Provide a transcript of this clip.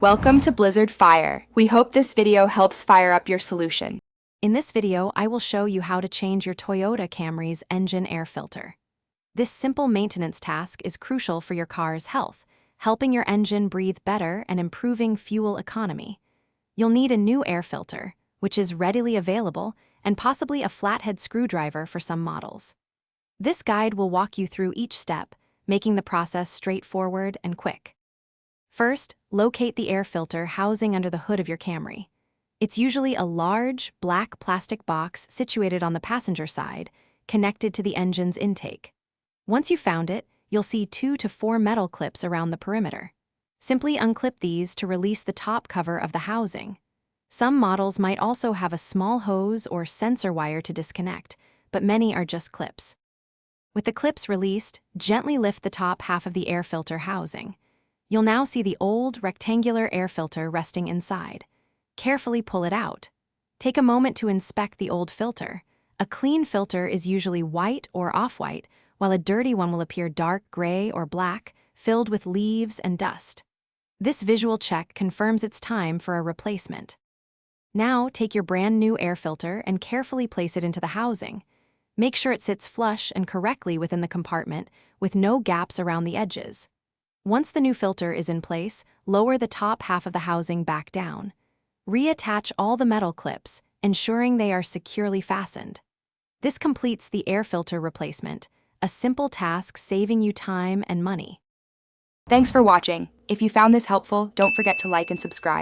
Welcome to Blizzard Fire. We hope this video helps fire up your solution. In this video, I will show you how to change your Toyota Camry's engine air filter. This simple maintenance task is crucial for your car's health, helping your engine breathe better and improving fuel economy. You'll need a new air filter, which is readily available, and possibly a flathead screwdriver for some models. This guide will walk you through each step, making the process straightforward and quick. First, locate the air filter housing under the hood of your Camry. It's usually a large, black plastic box situated on the passenger side, connected to the engine's intake. Once you've found it, you'll see 2 to 4 metal clips around the perimeter. Simply unclip these to release the top cover of the housing. Some models might also have a small hose or sensor wire to disconnect, but many are just clips. With the clips released, gently lift the top half of the air filter housing. You'll now see the old, rectangular air filter resting inside. Carefully pull it out. Take a moment to inspect the old filter. A clean filter is usually white or off-white, while a dirty one will appear dark gray or black, filled with leaves and dust. This visual check confirms it's time for a replacement. Now, take your brand new air filter and carefully place it into the housing. Make sure it sits flush and correctly within the compartment, with no gaps around the edges. Once the new filter is in place, lower the top half of the housing back down. Reattach all the metal clips, ensuring they are securely fastened. This completes the air filter replacement, a simple task saving you time and money. Thanks for watching. If you found this helpful, don't forget to like and subscribe.